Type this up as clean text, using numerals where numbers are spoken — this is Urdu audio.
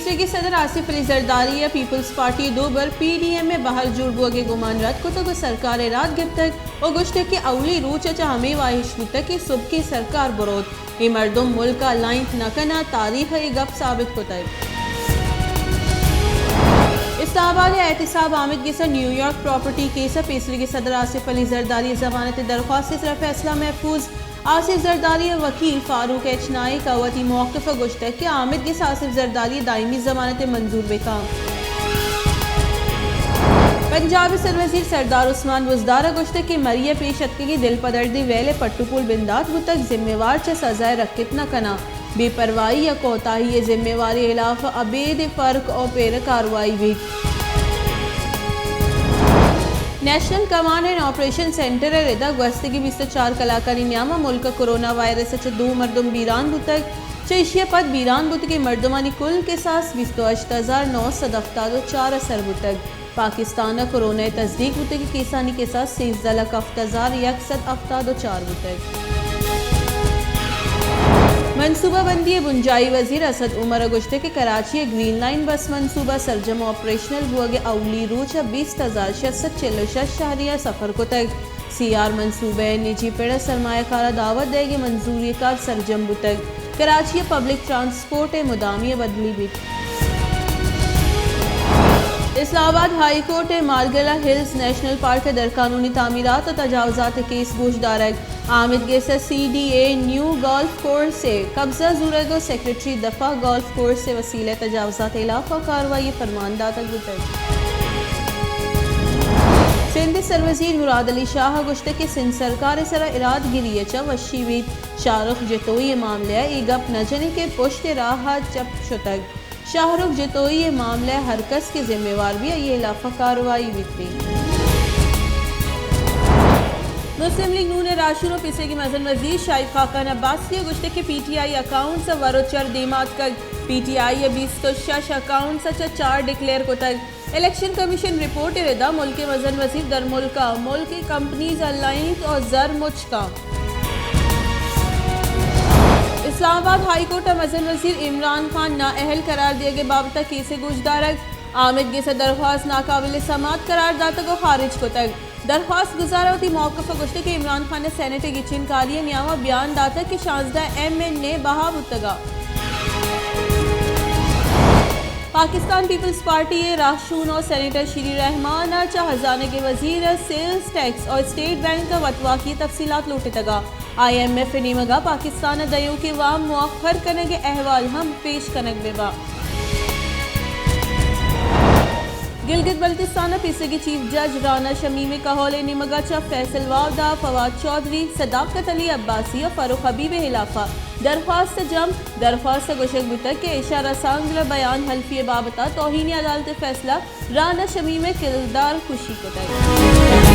PCG صدر آصف علی زرداری یا پیپلز پارٹی دوبر PDM میں بہر جڑبو کے گمان رد کتا کو سرکار رات گرتک و گشتے کی اولی روچ چا ہمیں واحش کتا کی صبح کی سرکار برود یہ مردم ملکا لائنٹ نکنا تاریخ گپ ثابت کتا ہے اسلام آباد احتساب آمد کے سر New York property case PCG صدر آصف علی زرداری ضمانت درخواست سے فیصلہ محفوظ آصف زرداری وکیل فاروق اچنائی قوتی موقف گشتہ کہ آمد کے آصف زرداری دائمی ضمانت منظور بکام پنجاب سروزیر سردار عثمان بزدار گشتہ کہ مریہ پیشت کی دل پدردی ویلے پٹو پول بندات وہ تک ذمہ وار چا سزائے رکھت نہ کنا بے پرواہی یا کوتاہی ذمہ واری خلاف عبید فرق اور پیر کاروائی بھی national command and operation centre ردا گوستگی 24 کلاکانی نیامہ ملک کرونا وائرس چا دو مردم بیران بوتک چیشیہ پد بیران بوت کے مردمانی کل کے ساس 28,974 اثر بوتک پاکستان کرونا تصدیق بوتے کی کیسانی کے ساتھ 13,7174 بوتک منصوبہ بندی بنجائی وزیر اسد عمر گشتے کے کراچی گرین لائن بس منصوبہ سرجم آپریشنل ہوا گے اولی روچ 20,646 شہریہ سفر کو تک CR منصوبہ نجی پیڑا سرمایہ کارہ دعوت دے گے منظوری کا سرجم بتک کراچی پبلک ٹرانسپورٹ مدامی بدلی بھی Islamabad high court Margalla hills national park در قانونی تعمیرات و تجاوزات کیس گوش دارک آمد گیسا CDA نیو گالف کورس سے قبضہ زورگو سیکریٹری دفاع گالف کورس سے وسیلہ تجاوزات علاقہ کاروائی فرمان داتا گتر سندھ سروزیر مراد علی شاہ گشتہ کے سندھ سرکار سرا اراد گریہ چا وشی وید شاہ رخ جتوئی معاملہ ای گپ نجنے کے پشت راہ چپ شتگ شاہ رخ جتوئی معاملہ ہر کس کے ذمہ وار بھی یہ علاقہ کاروائی بھی مسلم لیگ نون راشن و PCG مزن وزیر شاہد خاقان عباسی گشتے کے PTI اکاؤنٹ سے وروچر دیمات کا PTI 26 اکاؤنٹ سے 4 ڈکلیئر کو تک الیکشن کمیشن رپورٹ ردا ملک مزن وزیر در ملکہ ملک کمپنیز الائنٹ اور زر مچ کا اسلام آباد ہائی کورٹ مزن وزیر عمران خان نااہل قرار دیے گئے بابتہ کیسے گوشدارک آمد کے سے درخواست ناقابل سماعت قرار داتا کو خارج کو تک درخواست گزارا ہوتی موقف گشتے کہ عمران خان نے سینٹ کی چنکاری نیامہ بیان داتا کہ 16 MN بہا بتگا پاکستان پیپلز پارٹی راشون اور سینیٹر شری رحمان چا خزانے کے وزیر سیلز ٹیکس اور اسٹیٹ بینک کا وطوا کی تفصیلات لوٹے تگا IMF نیمگا پاکستان دیو کے وام مؤخر کرنے کے احوال ہم پیش کنک بے با گلگت بلتستان PCG چیف جج رانا شمیمی کہول نیمگا چا فیصل واودا فواد چودھری صداقت علی عباسی اور فاروق حبیب خلافہ درخواست درخواست گوشک بتک کے اشارہ سانگل بیان حلفی بابتا توہین عدالت فیصلہ رانا شمیم کردار خوشی کو تک